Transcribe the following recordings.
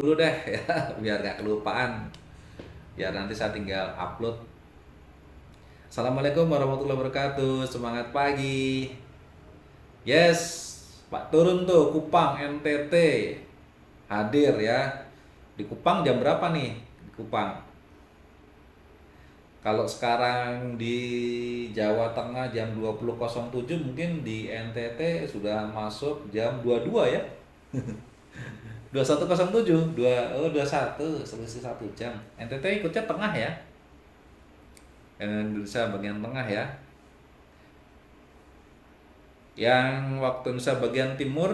dulu deh ya, biar nggak kelupaan, biar nanti saya tinggal upload. Assalamualaikum warahmatullahi wabarakatuh, semangat pagi. Yes, Pak turun tuh Kupang NTT hadir ya. Di Kupang jam berapa nih? Di Kupang. Kalau sekarang di Jawa Tengah jam 20.07, mungkin di NTT sudah masuk jam 22 ya. 21.07, 21, selisih 1 jam. NTT ikutnya tengah ya. Indonesia bagian tengah ya. Yang waktu Indonesia bagian timur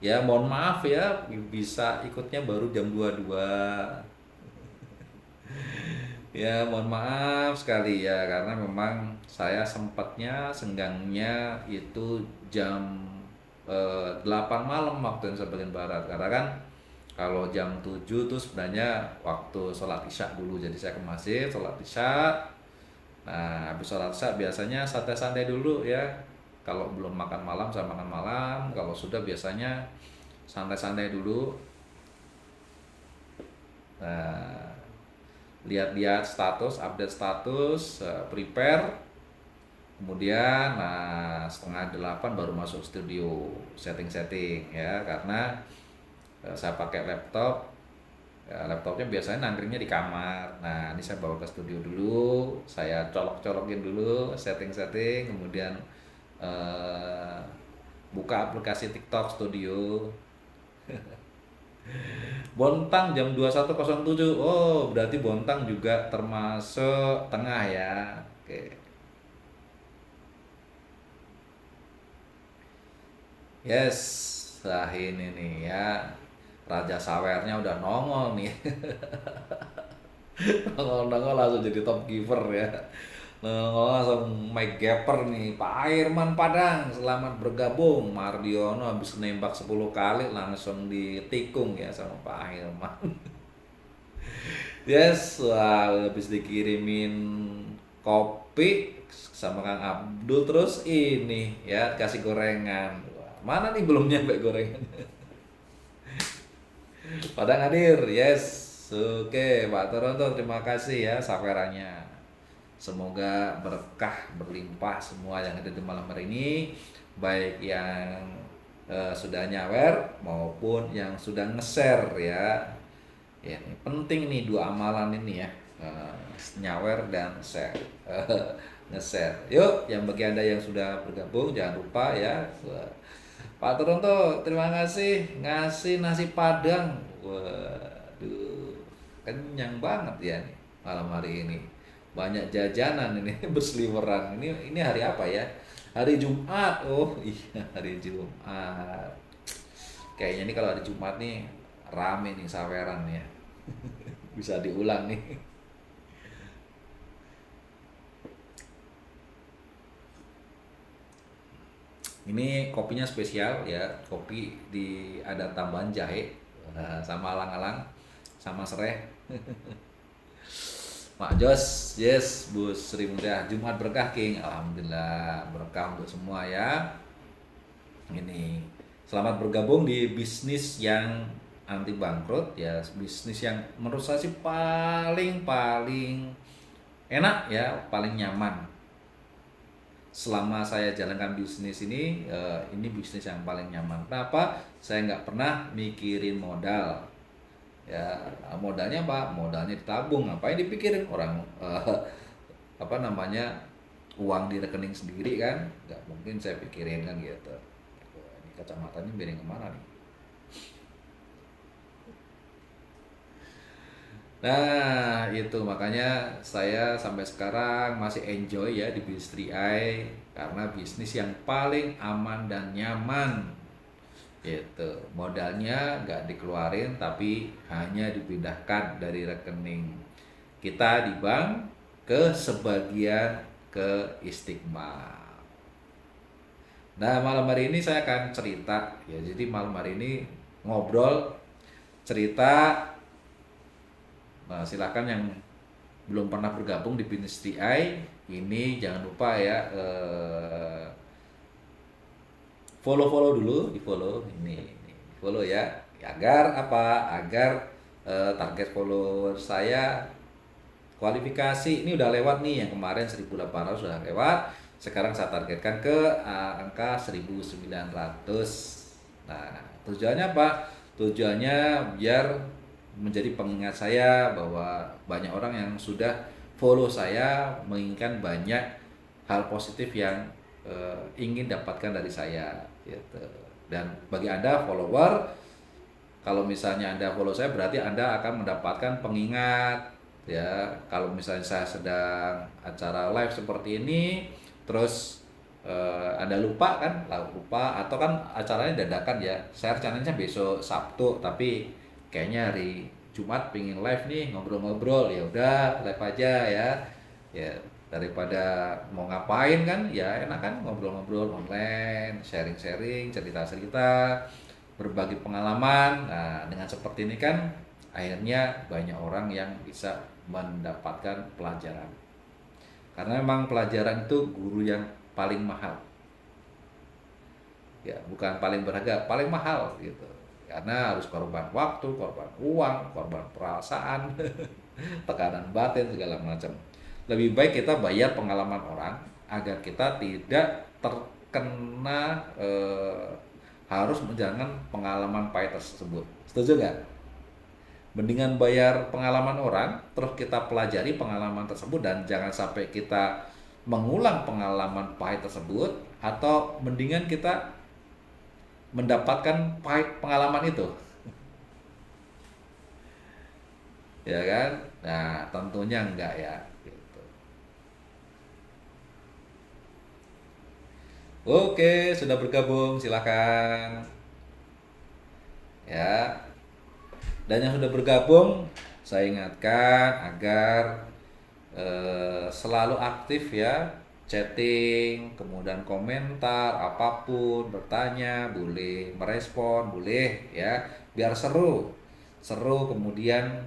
ya mohon maaf ya, bisa ikutnya baru jam 22. Ya mohon maaf sekali ya, karena memang saya sempatnya senggangnya itu jam 8 malam waktu Indonesia bagian barat. Karena kan kalau jam 7 tuh sebenarnya waktu sholat isya dulu, jadi saya ke masjid sholat isya. Nah, habis sholat isya biasanya santai-santai dulu ya. Kalau belum makan malam, saya makan malam. Kalau sudah biasanya santai-santai dulu. Nah, lihat-lihat status, update status, prepare. Kemudian, nah setengah 8 baru masuk studio, setting-setting ya. Karena saya pakai laptop. Ya, laptopnya biasanya nangkringnya di kamar. Nah, ini saya bawa ke studio dulu, saya colok-colokin dulu, setting-setting, kemudian eh, buka aplikasi TikTok Studio. Bontang jam 21.07. Oh, berarti Bontang juga termasuk tengah ya. Oke. Yes. Nah, ini nih ya. Raja Sawernya udah nongol nih. Nongol-nongol langsung jadi top giver ya. Nongol langsung Mike Gapper nih. Pak Irman Padang, selamat bergabung. Mardiono habis nembak 10 kali langsung ditikung ya sama Pak Irman. Yes, wah habis dikirimin kopi sama Kang Abdul, terus ini ya kasih gorengan. Wah, mana nih belum nyampe gorengan. Padang hadir, yes. Oke, Pak Toronto, terima kasih ya sawerannya. Semoga berkah berlimpah semua yang ada di malam hari ini, baik yang sudah nyawer maupun yang sudah nge-share ya. Ya, ini penting nih dua amalan ini ya, eh, nyawer dan share, nge-share. Yuk, yang bagi anda yang sudah bergabung jangan lupa ya. Pak Toronto, terima kasih ngasih nasi Padang. Waduh, kenyang banget ya nih malam hari ini. Banyak jajanan ini berseliweran. Ini hari apa ya? Hari Jumat. Oh iya, hari Jumat. Kayaknya nih kalau hari Jumat nih rame nih saweran ya. Bisa diulang nih. Ini kopinya spesial ya, kopi di ada tambahan jahe, sama alang-alang, sama serai. Mak Jos, yes, Bu Sri Muda, Jumat berkah King, alhamdulillah berkah untuk semua ya. Ini selamat bergabung di bisnis yang anti bangkrut ya, bisnis yang menurut saya sih paling paling enak ya, paling nyaman selama saya jalankan bisnis ini bisnis yang paling nyaman. Kenapa? Saya nggak pernah mikirin modal. Ya, modalnya apa? Modalnya ditabung. Ngapain dipikirin orang apa namanya uang di rekening sendiri kan? Nggak mungkin saya pikirin kan gitu. Wah, ini kacamatanya miring kemana nih? Nah, itu makanya saya sampai sekarang masih enjoy ya di bisnis 3i, karena bisnis yang paling aman dan nyaman. Gitu. Modalnya nggak dikeluarin tapi hanya dipindahkan dari rekening kita di bank ke sebagian ke Istiqmal. Nah, malam hari ini saya akan cerita ya. Jadi malam hari ini ngobrol cerita. Nah, silakan yang belum pernah bergabung di Bisnis TI ini jangan lupa ya, follow-follow dulu, di follow ini follow ya, agar apa? Agar target follower saya kualifikasi ini udah lewat nih, yang kemarin 1.800 sudah lewat, sekarang saya targetkan ke angka 1.900. Nah, tujuannya apa? Tujuannya biar menjadi pengingat saya bahwa banyak orang yang sudah follow saya menginginkan banyak hal positif yang ingin dapatkan dari saya gitu. Dan bagi Anda follower, kalau misalnya Anda follow saya berarti Anda akan mendapatkan pengingat ya. Kalau misalnya saya sedang acara live seperti ini terus Anda lupa kan, lupa atau kan acaranya dadakan ya. Saya rencananya besok Sabtu tapi kayaknya hari Jumat pingin live nih ngobrol-ngobrol, ya udah live aja ya. Ya daripada mau ngapain kan, ya enak kan ngobrol-ngobrol online, sharing-sharing, cerita-cerita, berbagi pengalaman. Nah, dengan seperti ini kan akhirnya banyak orang yang bisa mendapatkan pelajaran. Karena memang pelajaran itu guru yang paling mahal. Ya, bukan paling berharga, paling mahal gitu. Karena harus korban waktu, korban uang, korban perasaan, tekanan batin segala macam. Lebih baik kita bayar pengalaman orang agar kita tidak terkena harus menjalani pengalaman pahit tersebut. Setuju nggak? Mendingan bayar pengalaman orang, terus kita pelajari pengalaman tersebut dan jangan sampai kita mengulang pengalaman pahit tersebut, atau mendingan kita mendapatkan pahit pengalaman itu. Ya kan? Nah, tentunya enggak ya. Gitu. Oke, sudah bergabung, silakan. Ya, dan yang sudah bergabung, saya ingatkan agar selalu aktif ya, chatting, kemudian komentar, apapun, bertanya, boleh merespon, boleh ya, biar seru, seru. Kemudian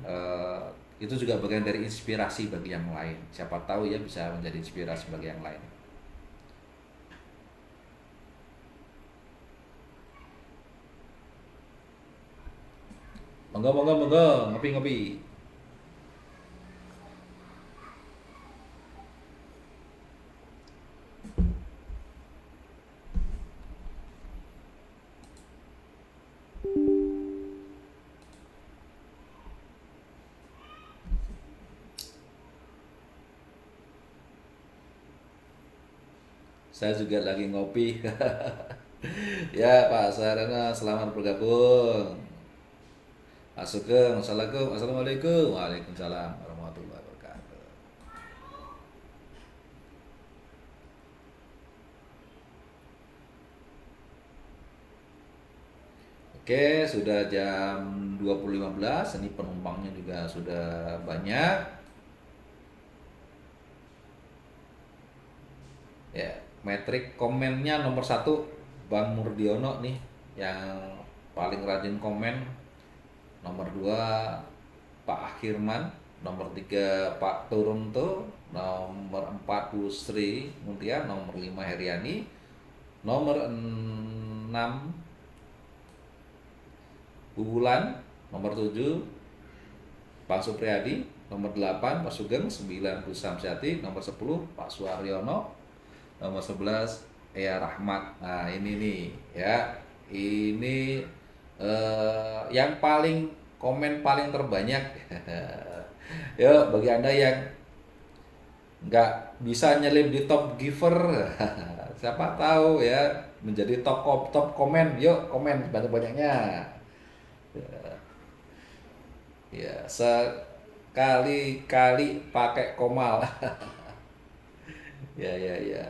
itu juga bagian dari inspirasi bagi yang lain. Siapa tahu ya bisa menjadi inspirasi bagi yang lain. Monggo, monggo, monggo, ngopi, ngopi. Saya juga lagi ngopi. Ya, Pak Sarana, selamat bergabung. Pak Sugeng, Assalamualaikum. Waalaikumsalam warahmatullahi wabarakatuh. Oke, sudah jam 20.15. Ini penumpangnya juga sudah banyak. Ya, metrik komennya nomor satu Bang Murdiono nih yang paling rajin komen. Nomor 2 Pak Akhirman, nomor 3 Pak Turunto, nomor 4 Bu Sri Mutia, nomor 5 Heriani, nomor 6 Bu Bulan, nomor 7 Pak Supriyadi, nomor 8 Pak Sugeng, 9 Bu Samsyati, nomor 10 Pak Suaryono, nomor 11 Ea Rahmat. Nah, ini nih ya. Ini yang paling komen paling terbanyak. Yuk, bagi Anda yang nggak bisa nyelip di top giver, siapa tahu ya menjadi top komen. Yuk, komen banyak-banyaknya. Ya, sekali-kali pakai komal. Ya, ya, ya.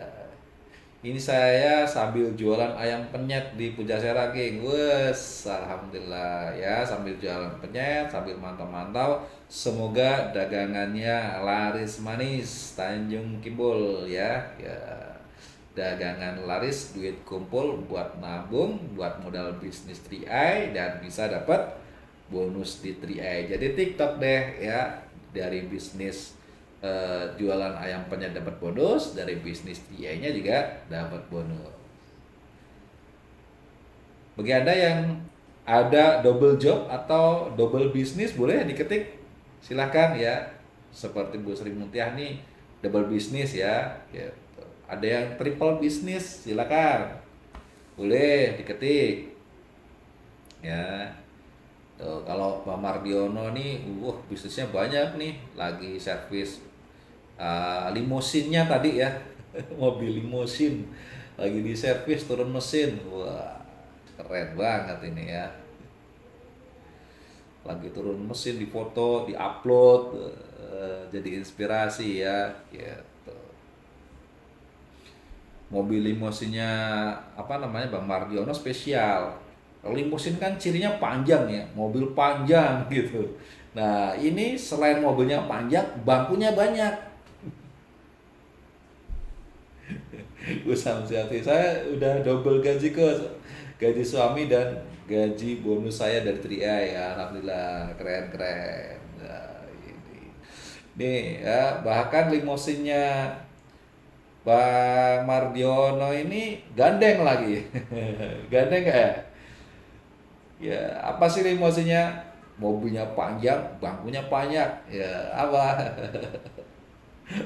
Ini saya sambil jualan ayam penyet di Pujasera, geng. Wes, alhamdulillah ya, sambil jualan penyet, sambil mantau-mantau. Semoga dagangannya laris manis, Tanjung Kimbul ya. Ya. Dagangan laris, duit kumpul buat nabung, buat modal bisnis 3i dan bisa dapat bonus di 3i. Jadi TikTok deh ya, dari bisnis jualan ayam penyet dapat bonus, dari bisnis TI-nya juga dapat bonus. Bagi Anda yang ada double job atau double bisnis, boleh diketik, silahkan ya. Seperti Bu Sri Mulyani nih double bisnis ya gitu. Ada yang triple bisnis, silakan, boleh diketik ya. Tuh, kalau Pak Mardiono nih bisnisnya banyak nih, lagi servis limusinnya tadi ya. Mobil limusin lagi di servis, turun mesin, wah keren banget ini ya. Lagi turun mesin, difoto, diupload, jadi inspirasi ya gitu. Mobil limusinnya apa namanya Bang Mardiono spesial. Limusin kan cirinya panjang ya, mobil panjang gitu. Nah ini selain mobilnya panjang, bangkunya banyak. Usam Siati, saya udah double gaji kok, gaji suami dan gaji bonus saya dari 3i ya, alhamdulillah, keren keren. Nah, ini ya, bahkan limusinnya Bang Mardiono ini gandeng lagi. Gandeng nggak ya? Ya, apa sih limusinnya? Mobilnya panjang, bangkunya banyak. Ya, apa?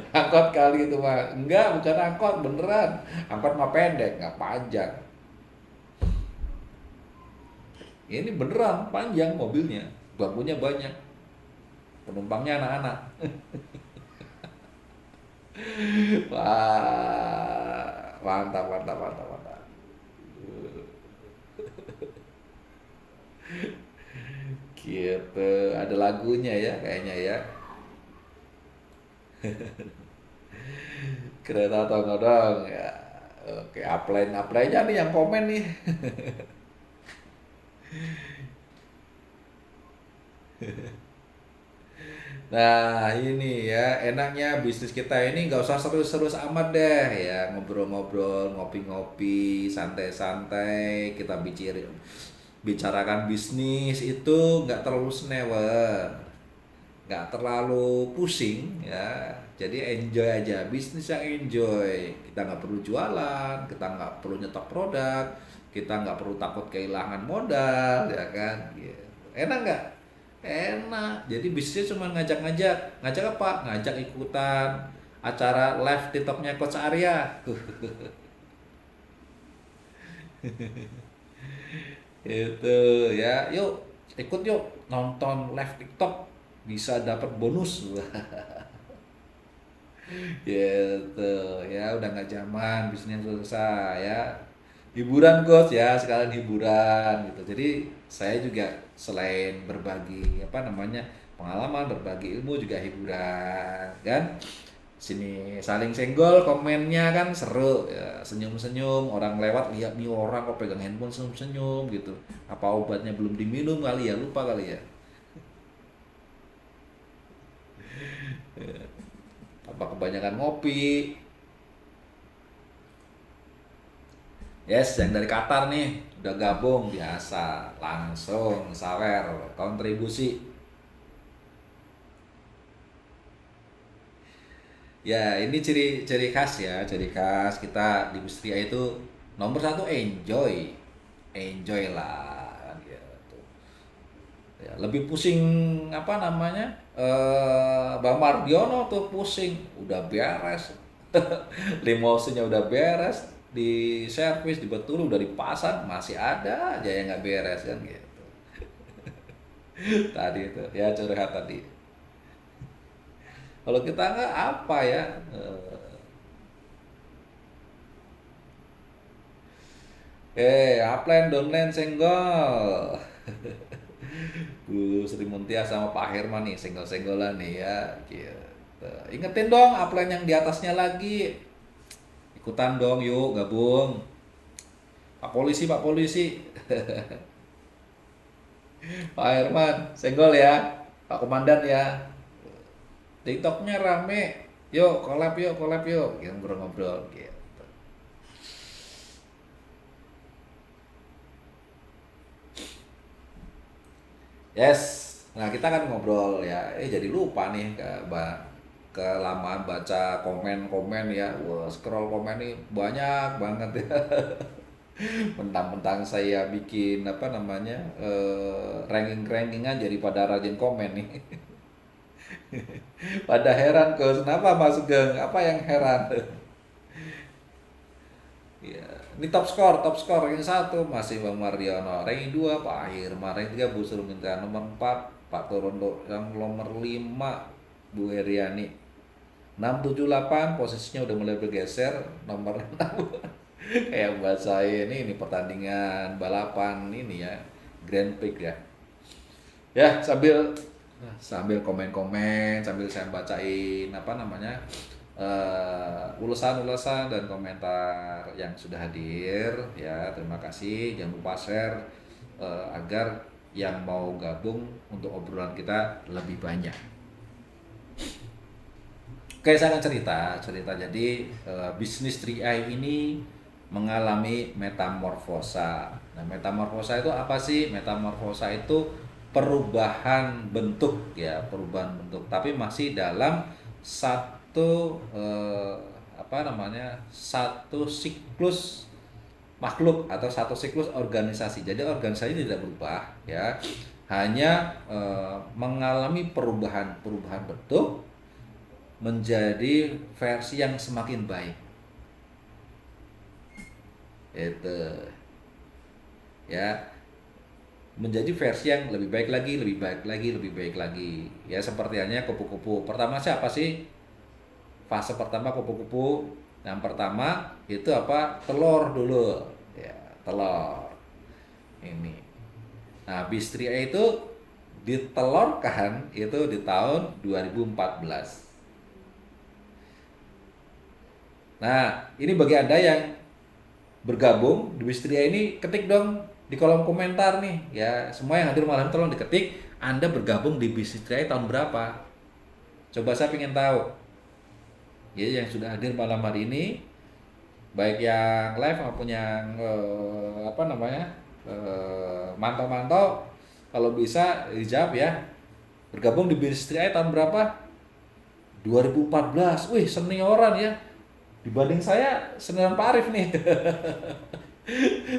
Angkot kali itu mah. Enggak, bukan angkot, beneran. Angkot mah pendek, nggak panjang. Ini beneran panjang mobilnya, bangkunya banyak. Penumpangnya anak-anak. Wah, mantap, mantap, mantap, mantap. Gitu, ada lagunya ya kayaknya ya. Kereta Tongodong ya. Oke, upline-nya nih yang komen nih. Nah ini ya, enaknya bisnis kita ini nggak usah serius-serius amat deh ya, ngobrol-ngobrol, ngopi-ngopi, santai-santai, kita bicarakan bisnis itu nggak terlalu senewer, nggak terlalu pusing ya. Jadi enjoy aja, bisnis yang enjoy. Kita nggak perlu jualan, kita nggak perlu nyetok produk, kita nggak perlu takut kehilangan modal, ya kan? Gitu. Enak nggak? Enak. Jadi bisnisnya cuma ngajak-ngajak. Ngajak apa? Ngajak ikutan acara live TikToknya Coach Arya. Itu ya. Yuk, ikut yuk nonton live TikTok, bisa dapat bonus. Gitu ya, udah nggak zaman, bisnisnya selesai ya. Hiburan coach ya, sekalian hiburan gitu. Jadi saya juga selain berbagi apa namanya pengalaman, berbagi ilmu, juga hiburan kan. Sini saling senggol, komennya kan seru ya, senyum-senyum, orang lewat lihat nih orang kok pegang handphone senyum-senyum gitu. Apa obatnya belum diminum kali ya, lupa kali ya. Apa kebanyakan ngopi. Yes, yang dari Qatar nih udah gabung, biasa langsung sawer kontribusi. Ya, ini ciri khas ya, ciri khas kita di Bustria itu nomor satu enjoy, enjoy lah kan gitu. Ya, lebih pusing apa namanya? Bang Mardiono tuh pusing, udah beres, limousinnya udah beres, di servis, di betul, udah dipasang, masih ada aja yang nggak beres kan gitu. Tadi itu ya curhat tadi. Kalau kita nggak apa ya, upline downline senggol. Bu Sri Mulyani sama Pak Herman nih senggol-senggolan nih ya gitu. Ingetin dong upline yang di atasnya lagi, ikutan dong yuk gabung. Pak polisi, Pak polisi. Pak Herman senggol ya, Pak komandan ya. TikToknya rame, yuk collab yuk, kita ngobrol-ngobrol gitu. Yes, nah kita kan ngobrol ya, jadi lupa nih kelamaan baca komen-komen ya, wah scroll komen nih banyak banget ya. Mentang-mentang saya bikin apa namanya ranking-rankingan jadi pada rajin komen nih. Pada heran Gus, kenapa Mas Sugeng? Apa yang heran? Ya, ini top skor ranking satu masih Bang Mariono, ranking 2 Pak Ahir, ranking 3 Bu Surminta, nomor 4 Pak Torondo, yang nomor 5 Bu Heriani, 678 posisinya udah mulai bergeser, nomor 6 kayak buat saya ini pertandingan balapan ini ya, Grand Prix ya. Ya, sambil sambil komen-komen, sambil saya bacain apa namanya ulasan-ulasan dan komentar yang sudah hadir ya. Terima kasih, jangan lupa share agar yang mau gabung untuk obrolan kita lebih banyak. Oke, saya akan cerita. Jadi bisnis 3i ini mengalami metamorfosa. Nah, metamorfosa itu apa sih? Metamorfosa itu perubahan bentuk ya, perubahan bentuk. Tapi masih dalam satu apa namanya? Satu siklus makhluk atau satu siklus organisasi. Jadi organisasi tidak berubah ya. Hanya mengalami perubahan bentuk menjadi versi yang semakin baik. Itu ya, menjadi versi yang lebih baik lagi, lebih baik lagi, lebih baik lagi. Ya seperti halnya kupu-kupu. Pertama siapa sih? Fase pertama kupu-kupu. Yang pertama itu apa? Telur dulu. Ya, telur. Ini. Nah, Bistria itu ditelorkan itu di tahun 2014. Nah, ini bagi Anda yang bergabung di Wistria ini, ketik dong di kolom komentar nih ya. Semua yang hadir malam tolong diketik Anda bergabung di Wistria tahun berapa. Coba saya ingin tahu. Ya, yang sudah hadir malam hari ini, baik yang live maupun yang apa namanya mantau-mantau, kalau bisa dijawab ya. Bergabung di Wistria tahun berapa? 2014. Wih, senioran ya. Dibanding saya senioran Pak Arif nih.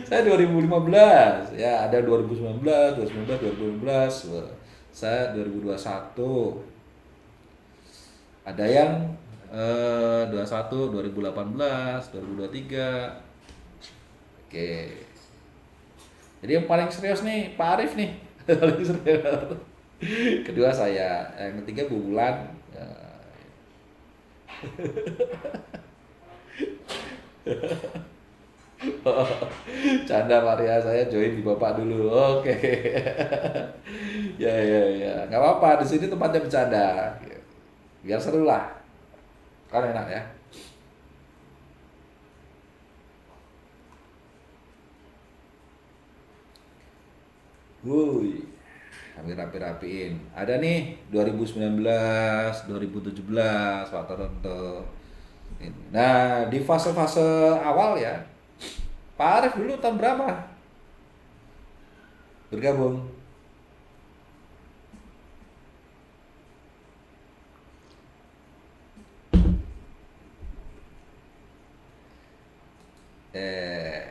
Saya 2015, ya ada 2019, 2019, 2015. Saya 2021. Ada yang 21, 2018, 2023. Oke. Jadi yang paling serius nih Pak Arif nih. Paling serius. Kedua saya, yang ketiga Bu Bulan. Ya. Canda Maria, saya join di Bapak dulu. Oke. Ya. Nggak apa-apa, di sini tempatnya bercanda. Biar seru lah. Kan enak ya. Wuih. Kami rapi-rapiin. Ada nih 2019, 2017 Pak Toronto. Nah, di fase-fase awal ya, Pak Arif dulu tahun berapa bergabung? Eh,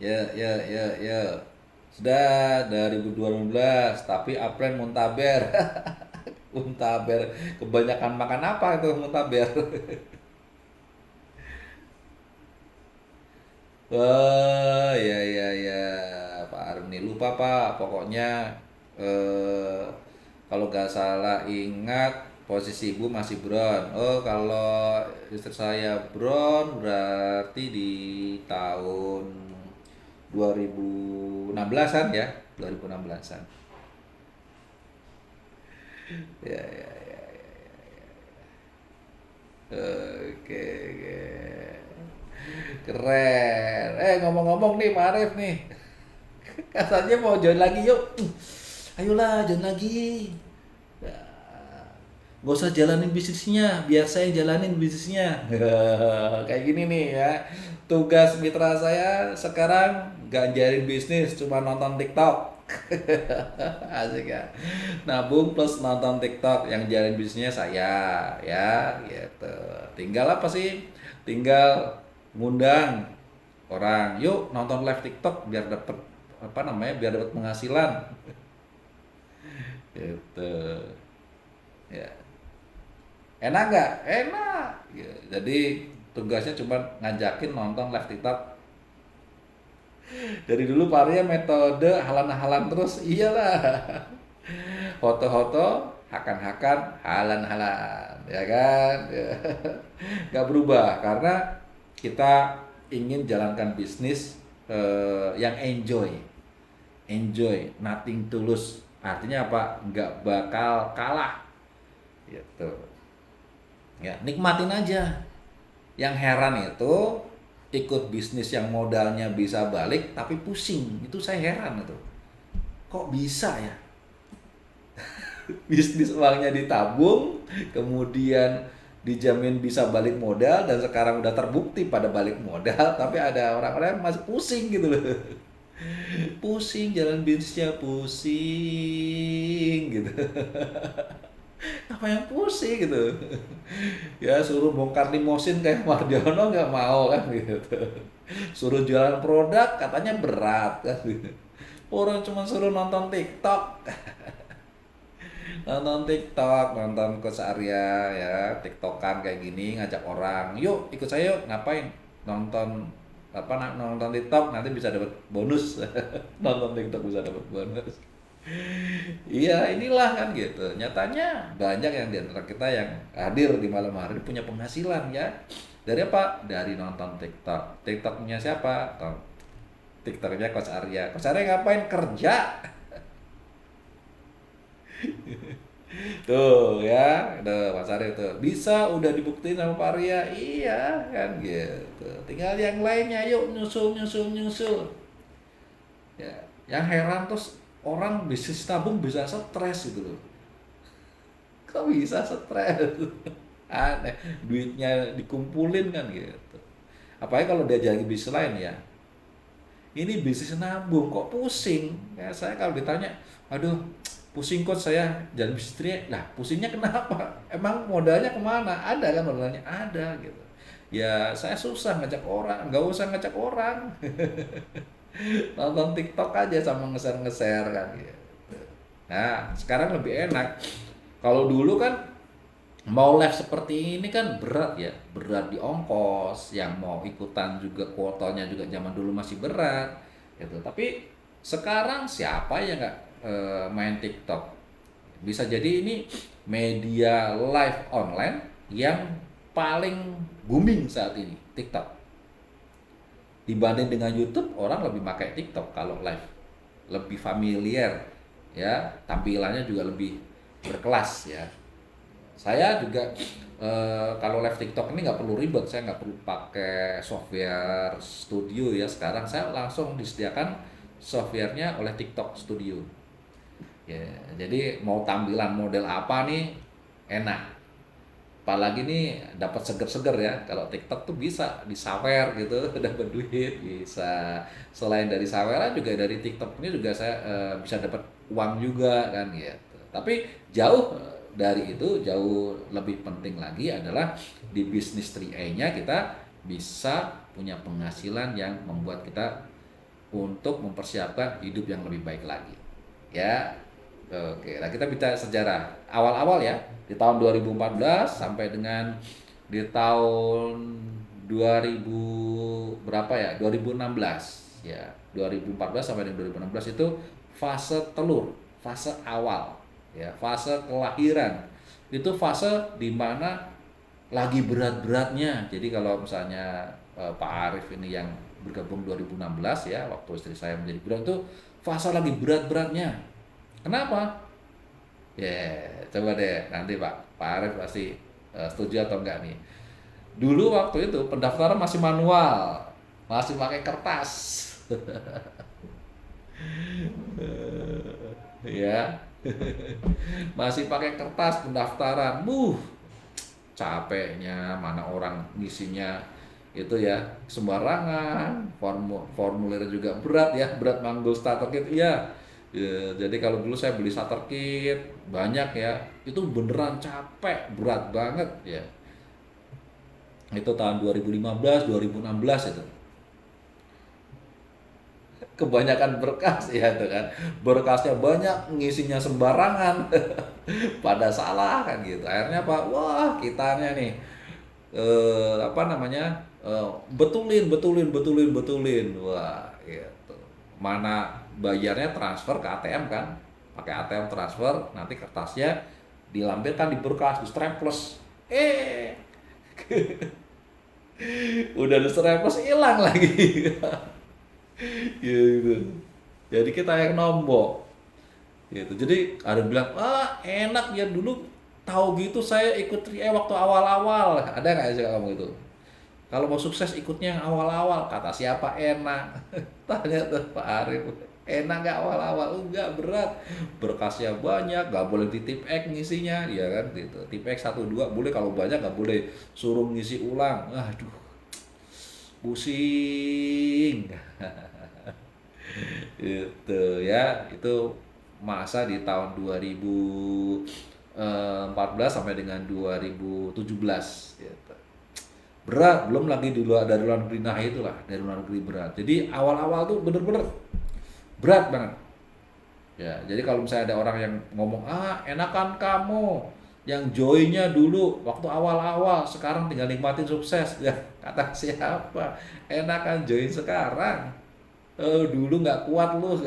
ya. Sudah dari 2012, tapi Apren Muntaber. Muntaber, kebanyakan makan apa itu Muntaber? Oh, ya. Pak Arni lupa Pak, pokoknya eh kalau nggak salah ingat posisi ibu masih Brown. Oh, kalau istri saya Brown berarti di tahun 2016-an ya, 2016-an. Ya. Oke. Keren. Ngomong-ngomong nih, Pak Arif nih. Katanya mau join lagi yuk. Ayolah join lagi. Ya, nggak usah jalanin bisnisnya, biar saya yang jalanin bisnisnya. Kayak gini nih ya. Tugas mitra saya sekarang nggak jalin bisnis, cuma nonton TikTok. Asik ya. Nabung plus nonton TikTok, yang jalin bisnisnya saya ya gitu. Tinggal apa sih? Tinggal ngundang orang, yuk nonton live TikTok biar dapet apa namanya? Biar dapat penghasilan gitu. Ya. Enak nggak? Enak. Ya, jadi tugasnya cuma ngajakin nonton live TikTok. Dari dulu Pak Arya metode halan-halan terus, iyalah. Foto-foto, hakan-hakan, halan-halan, ya kan? Ya. Nggak berubah karena kita ingin jalankan bisnis yang enjoy, nothing tulus. Artinya apa? Nggak bakal kalah, gitu. Ya, nikmatin aja. Yang heran itu ikut bisnis yang modalnya bisa balik tapi pusing. Itu saya heran itu. Kok bisa ya? Bisnis uangnya ditabung, kemudian dijamin bisa balik modal dan sekarang udah terbukti pada balik modal, tapi ada orang-orang yang masih pusing gitu loh. Pusing jalan bisnisnya pusing gitu. Apa yang pusing gitu? Ya suruh bongkar limosin kayak Mardiono nggak mau kan gitu. Suruh jualan produk katanya berat kan gitu. Orang cuma suruh nonton TikTok. Nonton TikTok, nonton Coach Arya ya, TikTokan kayak gini ngajak orang, yuk ikut saya yuk, ngapain? Nonton apa nonton TikTok nanti bisa dapat bonus. Nonton TikTok bisa dapat bonus. Iya, inilah kan gitu. Nyatanya banyak yang di antara kita yang hadir di malam hari punya penghasilan ya. Dari apa? Dari nonton TikTok. TikToknya siapa? TikToknya Coach Arya. Coach Arya ngapain? Kerja. Tuh ya, udah Mas Arya tuh. Bisa udah dibuktiin sama Pak Arya. Iya kan gitu. Tinggal yang lainnya yuk nyusul. Ya, yang heran terus orang bisnis tabung bisa stres gitu loh. Kok bisa stres? Aneh, duitnya dikumpulin kan gitu. Apalagi kalau dia jadi bisnis lain ya. Ini bisnis nabung kok pusing. Ya saya kalau ditanya, aduh pusing kok saya jalan bisnis. Lah pusingnya kenapa? Emang modalnya kemana? Ada kan modalnya? Ada gitu. Ya saya susah ngajak orang, nggak usah ngajak orang. Nonton TikTok aja sama nge-share kan gitu. Nah, sekarang lebih enak. Kalau dulu kan mau live seperti ini kan berat ya, berat di ongkos, yang mau ikutan juga kuotanya juga zaman dulu masih berat gitu. Tapi sekarang siapa yang nggak main TikTok? Bisa jadi ini media live online yang paling booming saat ini, TikTok. Dibanding dengan YouTube, orang lebih pakai TikTok kalau live. Lebih familiar ya, tampilannya juga lebih berkelas ya. Saya juga kalau live TikTok ini nggak perlu ribet, saya nggak perlu pakai software studio ya. Sekarang saya langsung disediakan softwarenya oleh TikTok Studio. Ya, jadi mau tampilan model apa nih enak. Apalagi nih dapat seger-seger ya. Kalau TikTok tuh bisa disawer gitu, dapat duit bisa. Selain dari saweran juga dari TikTok ini juga saya bisa dapat uang juga kan gitu. Tapi jauh dari itu, jauh lebih penting lagi adalah di bisnis 3A-nya kita bisa punya penghasilan yang membuat kita untuk mempersiapkan hidup yang lebih baik lagi. Ya, oke, nah kita bicara sejarah awal-awal ya, di tahun 2014 sampai dengan di tahun 2000 berapa ya? 2016 ya. 2014 sampai dengan 2016 itu fase telur, fase awal ya, fase kelahiran. Itu fase di mana lagi berat-beratnya. Jadi kalau misalnya Pak Arif ini yang bergabung 2016 ya, waktu istri saya menjadi budak itu fase lagi berat-beratnya. Kenapa? Ya, coba deh nanti Pak Arif pasti setuju atau enggak nih. Dulu waktu itu pendaftaran masih manual, masih pakai kertas. Ya, masih pakai kertas pendaftaran. Capeknya, mana orang ngisinya itu ya sembarangan, formulir juga berat ya, berat manggul starter gitu ya. Ya, jadi kalau dulu saya beli starter kit banyak ya, itu beneran capek, berat banget ya. Itu tahun 2015, 2016 itu. Kebanyakan berkas ya itu kan. Berkasnya banyak, ngisinya sembarangan. Pada salah kan gitu. Akhirnya apa? Wah, kitanya nih apa namanya? Betulin, betulin, betulin, betulin. Wah, gitu. Mana bayarnya transfer ke ATM kan? Pakai ATM transfer, nanti kertasnya dilampirkan di berkas, di staples. Udah di staples hilang lagi. Gitu. Jadi kita yang nombok. Gitu. Jadi ada yang bilang, enak ya dulu tahu gitu saya ikut 3 waktu awal-awal. Ada nggak sih kamu itu? Kalau mau sukses ikutnya yang awal-awal. Kata siapa enak? Tanya tuh Pak Arif. Enak nggak awal-awal? Enggak, berat. Berkasnya banyak, nggak boleh di tip X ngisinya, ya kan? Gitu. Tip X 1 2 boleh, kalau banyak nggak boleh. Suruh ngisi ulang. Aduh, pusing. Itu ya, itu masa di tahun 2014 sampai dengan 2017 gitu. Berat, belum lagi dari luar negeri, nah itulah dari luar negeri berat. Jadi awal-awal tuh bener-bener berat banget. Ya, jadi kalau misalnya ada orang yang ngomong, enakan kamu yang joinnya dulu waktu awal-awal, sekarang tinggal nikmatin sukses. Ya, kata siapa? Enakan join sekarang. Dulu nggak kuat lu.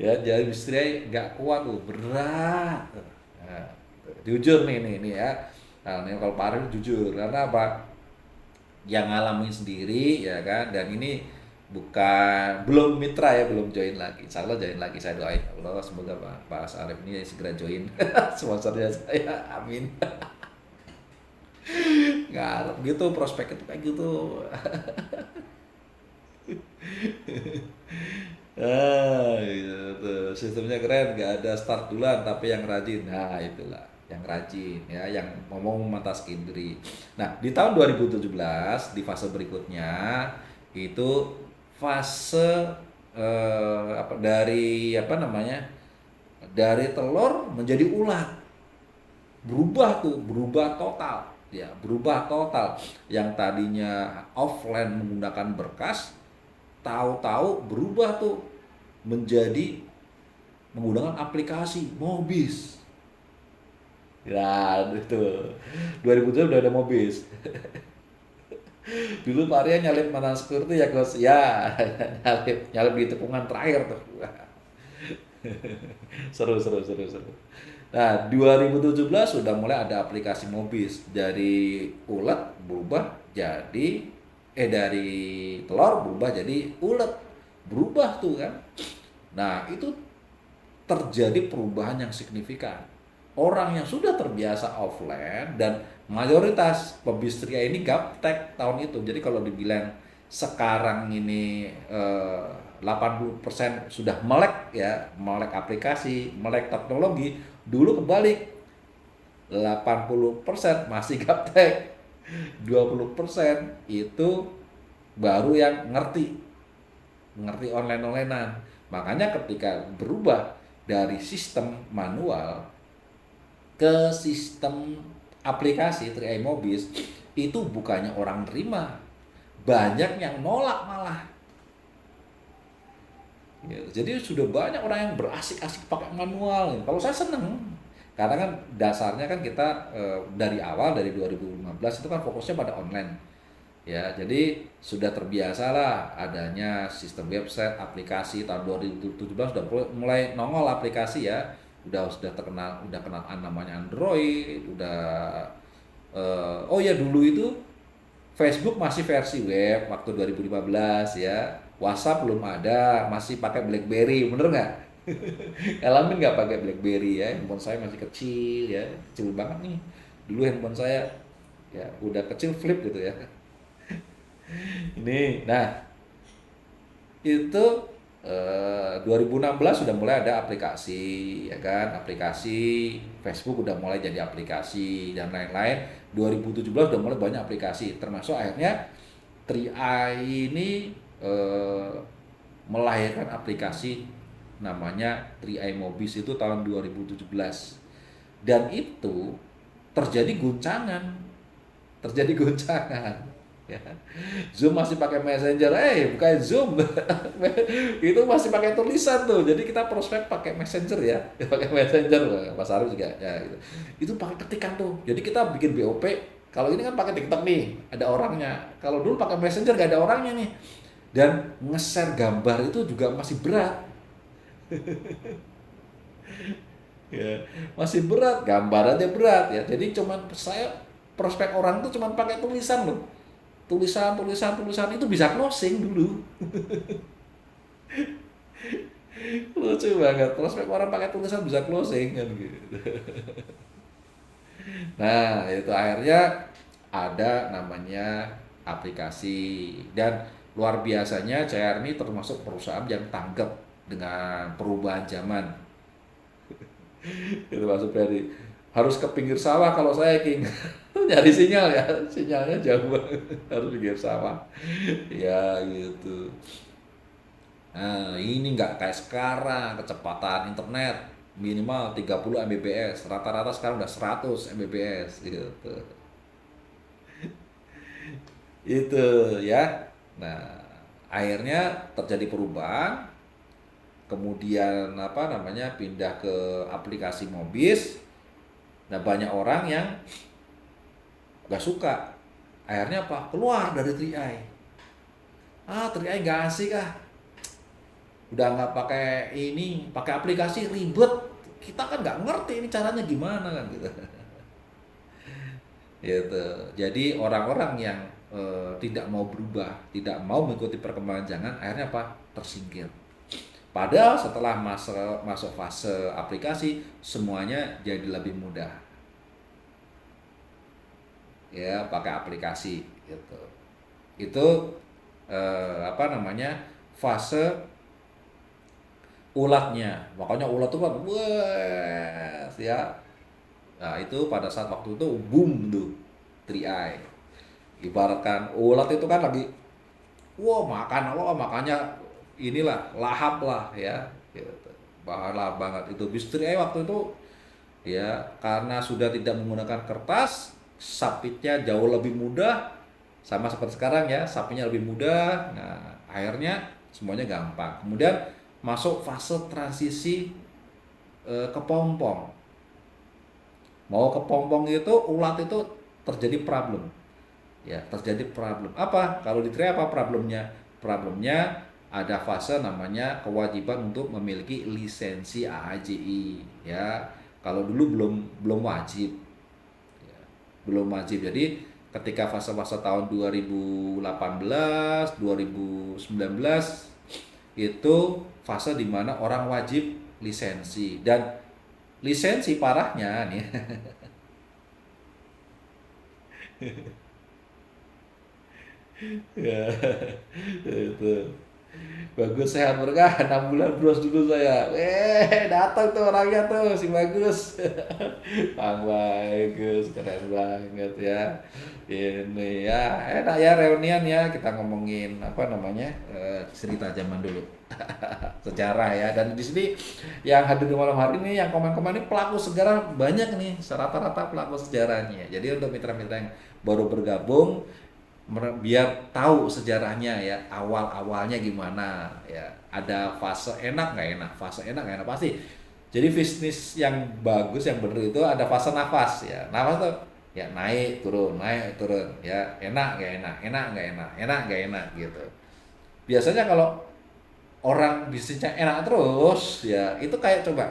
Ya, jadi istri nggak kuat lu, berat. Nah, jujur nih ya. Nah, ini kalau Pak Arif jujur, karena apa? Yang ngalamin sendiri ya kan, dan ini bukan, belum mitra ya, belum join lagi. Insya Allah join lagi, saya doain Allah semoga Pak Arif ini segera join. Sponsornya saya, amin. Ngarep gitu, prospek itu kayak gitu. Gitu. Sistemnya keren, nggak ada start duluan tapi yang rajin. Nah, itulah yang rajin ya, yang ngomong mata diri. Nah, di tahun 2017 di fase berikutnya itu fase dari apa namanya? Dari telur menjadi ulat. Berubah tuh, berubah total. Ya, berubah total. Yang tadinya offline menggunakan berkas, tahu-tahu berubah tuh menjadi menggunakan aplikasi Mobis. Ya, itu 2007 udah ada Mobis. Dulu Pak Arya nyalip Manaskur tuh ya Gus, ya nyalip di tepungan terakhir tuh. Seru, seru, seru, seru. Nah, 2017 sudah mulai ada aplikasi Mobis, dari ulet berubah jadi dari telur berubah jadi ulet, berubah tuh kan. Nah, itu terjadi perubahan yang signifikan. Orang yang sudah terbiasa offline, dan mayoritas pebisnis ini gaptek tahun itu. Jadi kalau dibilang sekarang ini 80% sudah melek ya, melek aplikasi, melek teknologi, dulu kebalik, 80% masih gaptek, 20% itu baru yang ngerti online-onlinean. Makanya ketika berubah dari sistem manual ke sistem aplikasi 3i Mobis, itu bukannya orang terima, banyak yang nolak malah. Ya, jadi sudah banyak orang yang berasik-asik pakai manual. Kalau saya seneng, karena kan dasarnya kan kita dari awal, dari 2015 itu kan fokusnya pada online. Ya, jadi sudah terbiasa lah adanya sistem website, aplikasi. Tahun 2017 sudah mulai nongol aplikasi ya. Sudah terkenal, udah kenal namanya Android, udah oh ya, dulu itu Facebook masih versi web waktu 2015 ya. WhatsApp belum ada, masih pakai BlackBerry, bener nggak? Ngalamin nggak pakai BlackBerry ya? Handphone saya masih kecil ya, kecil banget nih. Dulu handphone saya ya udah kecil, flip gitu ya. Ini, nah itu 2016 sudah mulai ada aplikasi ya kan, aplikasi Facebook udah mulai jadi aplikasi dan lain-lain. 2017 udah mulai banyak aplikasi, termasuk akhirnya 3i ini melahirkan aplikasi namanya 3i Mobis itu tahun 2017. Dan itu terjadi goncangan, terjadi goncangan. Ya. Zoom masih pakai Messenger, bukan Zoom. Itu masih pakai tulisan tuh. Jadi kita prospek pakai Messenger ya, pakai Messenger. Mas Arif juga ya gitu. Itu pakai ketikan tuh. Jadi kita bikin BOP. Kalau ini kan pakai TikTok nih, ada orangnya. Kalau dulu pakai Messenger gak ada orangnya nih. Dan nge-share gambar itu juga masih berat. Ya, masih berat, gambar aja berat ya. Jadi cuman saya prospek orang tuh cuman pakai tulisan loh. Tulisan itu bisa closing dulu. Lucu banget, prospek orang pakai tulisan bisa closing kan gitu. Nah, itu akhirnya ada namanya aplikasi, dan luar biasanya CR ini termasuk perusahaan yang tanggap dengan perubahan zaman. Itu masuk dari harus ke pinggir sawah kalau saya King. Nyari sinyal ya, sinyalnya jauh banget, harus pinggir sawah. Ya gitu. Nah, ini nggak kayak sekarang, kecepatan internet minimal 30 Mbps, rata-rata sekarang udah 100 Mbps gitu. Itu ya. Nah, akhirnya terjadi perubahan, kemudian apa namanya pindah ke aplikasi Mobis. Nah, banyak orang yang gak suka. Akhirnya apa? Keluar dari 3i. 3i gak asik ah. Udah nggak pakai ini, pakai aplikasi ribet. Kita kan nggak ngerti ini caranya gimana kan gitu. Gitu. Jadi orang-orang yang tidak mau berubah, tidak mau mengikuti perkembangan zaman, akhirnya apa? Tersingkir. Padahal setelah masuk fase aplikasi, semuanya jadi lebih mudah. Ya, pakai aplikasi gitu. Itu apa namanya? Fase ulatnya. Makanya ulat tuh kan, wah, ya. Nah, itu pada saat waktu itu boom tuh 3i. Ibaratkan ulat itu kan lagi, wah makan, wah makannya inilah lahap lah ya. Gitu. Bahaya banget itu. Bis 3i waktu itu ya karena sudah tidak menggunakan kertas, sapitnya jauh lebih mudah, sama seperti sekarang ya, sapinya lebih mudah. Nah, akhirnya semuanya gampang. Kemudian masuk fase transisi kepompong. Mau kepompong itu ulat itu terjadi problem. Ya, terjadi problem. Apa? Kalau di apa problemnya? Problemnya ada fase namanya kewajiban untuk memiliki lisensi AAJI ya. Kalau dulu belum wajib. Ya, belum wajib. Jadi ketika fase-fase tahun 2018, 2019 itu fase di mana orang wajib lisensi, dan lisensi parahnya nih. Ya, itu bagus sehat berkah 6 bulan bros dulu saya. Datang tuh orangnya tuh si bagus. Bang bagus, keren banget ya. Ini ya enak ya reunian ya, kita ngomongin apa namanya cerita zaman dulu. Sejarah ya, dan di sini yang hadir di malam hari ini yang komen-komen ini pelaku sejarah banyak nih, rata-rata pelaku sejarahnya. Jadi untuk mitra-mitra yang baru bergabung, biar tahu sejarahnya ya, awal-awalnya gimana ya, ada fase enak nggak enak, fase enak nggak enak pasti. Jadi bisnis yang bagus yang bener itu ada fase nafas ya, nafas tuh ya naik turun ya, enak nggak enak, enak nggak enak, enak nggak enak gitu. Biasanya kalau orang bisnisnya enak terus ya, itu kayak coba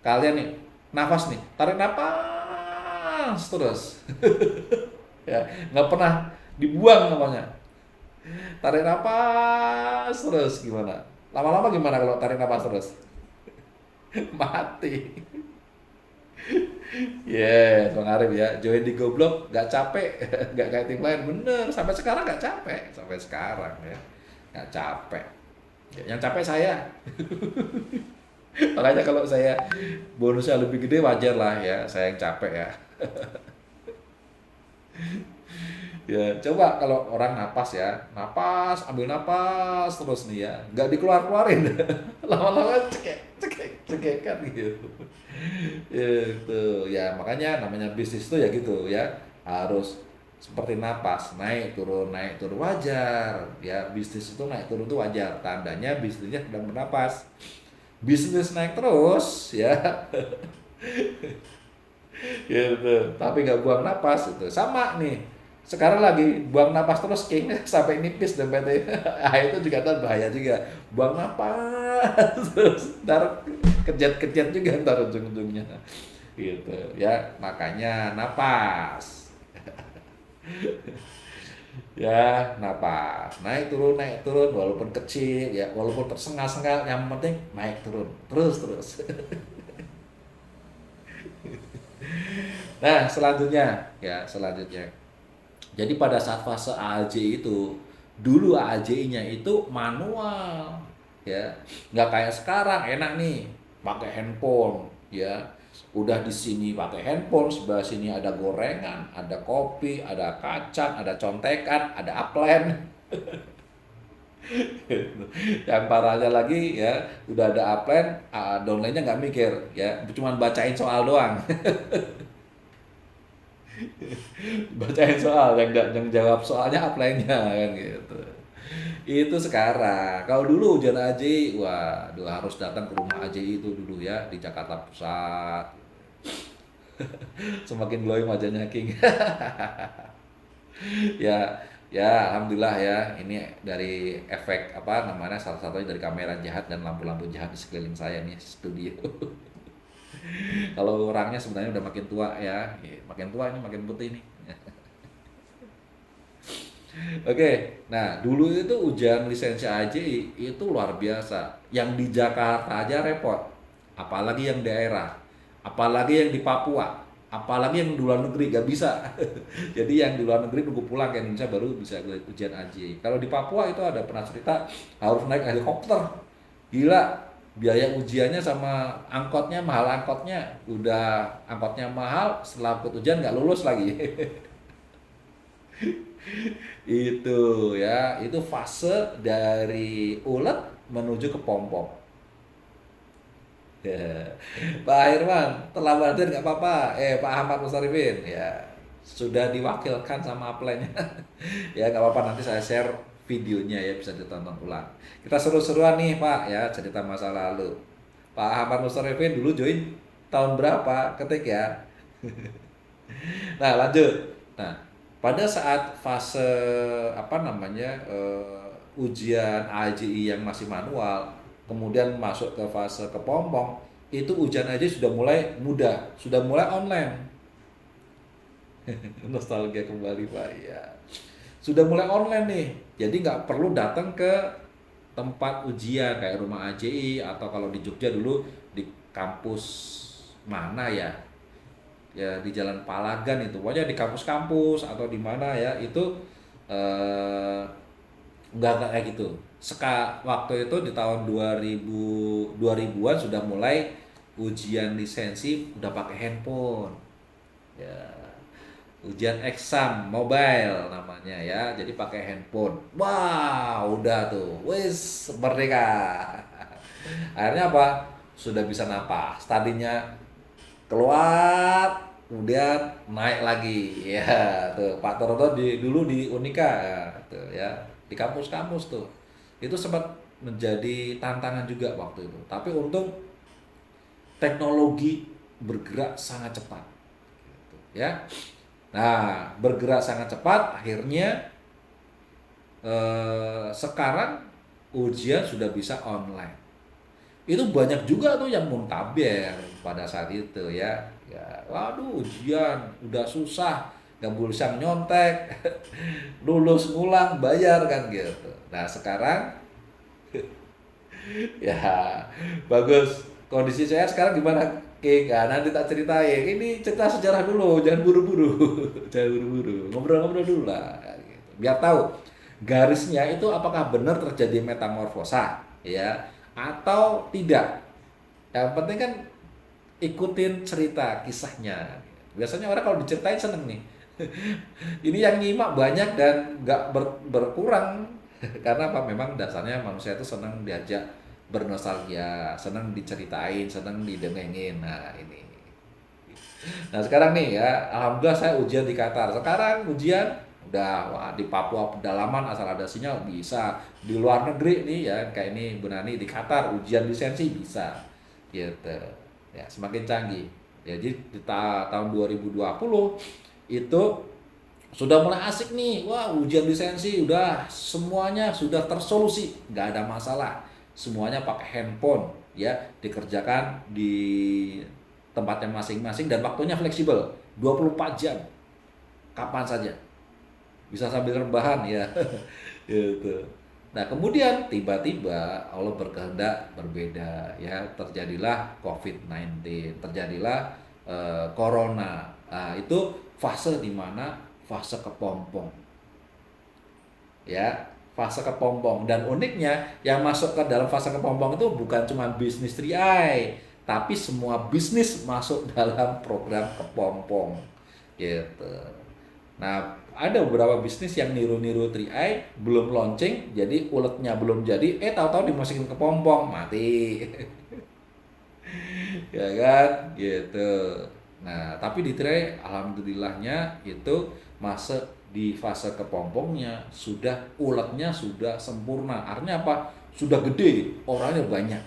kalian nih nafas nih, tarik nafas terus. Ya nggak pernah dibuang namanya, tarik nafas terus, gimana lama-lama gimana kalau tarik nafas terus? Mati. Yes, Bang Arif ya, join di Goblok gak capek. Gak kayak tim lain, bener, sampai sekarang gak capek, sampai sekarang ya gak capek. Yang capek saya. Makanya kalau saya bonusnya lebih gede wajar lah ya, saya yang capek ya. Ya, coba kalau orang napas ya, napas, ambil napas terus nih ya, nggak dikeluar-keluarin, lama-lama cekek, cekek, cekekan gitu. Itu ya makanya namanya bisnis tuh ya gitu ya, harus seperti napas, naik turun wajar ya, bisnis itu naik turun tuh wajar, tandanya bisnisnya sedang bernapas. Bisnis naik terus ya, gitu tapi nggak buang napas itu sama nih, sekarang lagi buang napas terus king sampai nipis dompetnya. Ah itu juga ntar bahaya juga, buang napas terus ntar kejat-kejat juga ntar ujung-ujungnya gitu ya, makanya napas ya, napas naik turun walaupun kecil ya, walaupun tersengal-sengal, yang penting naik turun terus terus. Nah selanjutnya jadi pada saat fase AAJ itu, dulu AAJ-nya itu manual, ya, nggak kayak sekarang enak nih, pakai handphone, ya, udah di sini pakai handphone, sebelah sini ada gorengan, ada kopi, ada kacang, ada contekan, ada upline. Yang parahnya lagi ya, udah ada upline, downline-nya nggak mikir, ya, cuma bacain soal doang. Bacain soal yang jawab soalnya upline-nya kan gitu. Itu sekarang. Kalau dulu ujian AJ, waduh harus datang ke rumah AJ itu dulu ya di Jakarta Pusat. Semakin glowing wajahnya King. Ya, ya alhamdulillah ya. Ini dari efek apa namanya, salah satunya dari kamera jahat dan lampu-lampu jahat di sekeliling saya nih studio. Kalau orangnya sebenarnya udah makin tua ya. Makin tua ini makin putih nih. Oke, nah dulu itu ujian lisensi AJ itu luar biasa. Yang di Jakarta aja repot, apalagi yang daerah, apalagi yang di Papua, apalagi yang di luar negeri gak bisa. Jadi yang di luar negeri nunggu pulang ke Indonesia baru bisa ujian AJ. Kalau di Papua itu ada pernah cerita harus naik helikopter, gila. Biaya ujiannya sama angkotnya mahal, udah angkotnya mahal, setelah ikut ujian nggak lulus lagi. Itu ya, itu fase dari ulet menuju ke pom-pom. Ya. Pak Irwan, terlambat hadir nggak apa-apa. Pak Ahmad Musarifin, ya sudah diwakilkan sama upline-nya. Ya nggak apa-apa, nanti saya share videonya ya, bisa ditonton ulang. Kita seru-seruan nih Pak ya, cerita masa lalu. Pak Ahmad Musarifin dulu join tahun berapa? Ketik ya. Nah, lanjut. Nah, pada saat fase apa namanya, ujian AJI yang masih manual, kemudian masuk ke fase kepompong, itu ujian AJI sudah mulai mudah, sudah mulai online. Nostalgia kembali Pak ya. Sudah mulai online nih, jadi nggak perlu datang ke tempat ujian kayak rumah AJI, atau kalau di Jogja dulu di kampus mana ya, ya di Jalan Palagan itu, pokoknya di kampus-kampus atau di mana ya itu, eh, nggak kayak gitu. Waktu itu di tahun 2000-an sudah mulai ujian lisensi udah pakai handphone ya, ujian exam mobile namanya ya, jadi pakai handphone, wah udah tuh wis merdeka. Akhirnya apa, sudah bisa napas, tadinya keluar kemudian naik lagi ya, tuh Pak Toto dulu di Unika ya, tuh ya, di kampus-kampus tuh itu sempat menjadi tantangan juga waktu itu, tapi untung teknologi bergerak sangat cepat gitu, ya. Nah bergerak sangat cepat, akhirnya sekarang ujian sudah bisa online. Itu banyak juga tuh yang muntaber pada saat itu ya. Ya, waduh ujian udah susah, nggak bisa nyontek, lulus ngulang bayar kan gitu. Nah sekarang ya bagus. Kondisi saya sekarang gimana? Oke, nah, nanti tak ceritain. Ini cerita sejarah dulu, jangan buru-buru, jangan buru-buru. Ngobrol-ngobrol dulu lah, gitu. Biar tahu garisnya itu apakah benar terjadi metamorfosa, ya, atau tidak. Yang penting kan ikutin cerita kisahnya. Biasanya orang kalau diceritain seneng nih. Ini yang nyimak banyak dan nggak berkurang. Karena apa? Memang dasarnya manusia itu senang diajak bernostalgia, senang diceritain, senang didengengin. Nah ini. Nah sekarang nih ya, alhamdulillah saya ujian di Qatar. Sekarang ujian udah wah, di Papua pedalaman asal ada sinyal bisa. Di luar negeri nih ya, kayak ini Bu Nani di Qatar ujian lisensi bisa. Gitu. Ya, semakin canggih. Jadi di tahun 2020 itu sudah mulai asik nih. Wah, ujian lisensi udah semuanya sudah tersolusi, nggak ada masalah. Semuanya pakai handphone ya, dikerjakan di tempatnya masing-masing dan waktunya fleksibel 24 jam kapan saja. Bisa sambil rebahan ya. Gitu. Nah, kemudian tiba-tiba Allah berkehendak berbeda ya, terjadilah COVID-19, terjadilah corona. Nah, itu fase di mana fase kepompong ya, fase kepompong. Dan uniknya yang masuk ke dalam fase kepompong itu bukan cuma bisnis 3i, tapi semua bisnis masuk dalam program kepompong gitu. Nah, ada beberapa bisnis yang niru-niru 3i, belum launching, jadi uletnya belum jadi, tahu-tahu dimasukin kepompong, mati. Ya kan gitu. Nah tapi di tirai alhamdulillahnya itu masuk di fase kepompongnya, sudah uletnya sudah sempurna, artinya apa, sudah gede, orangnya banyak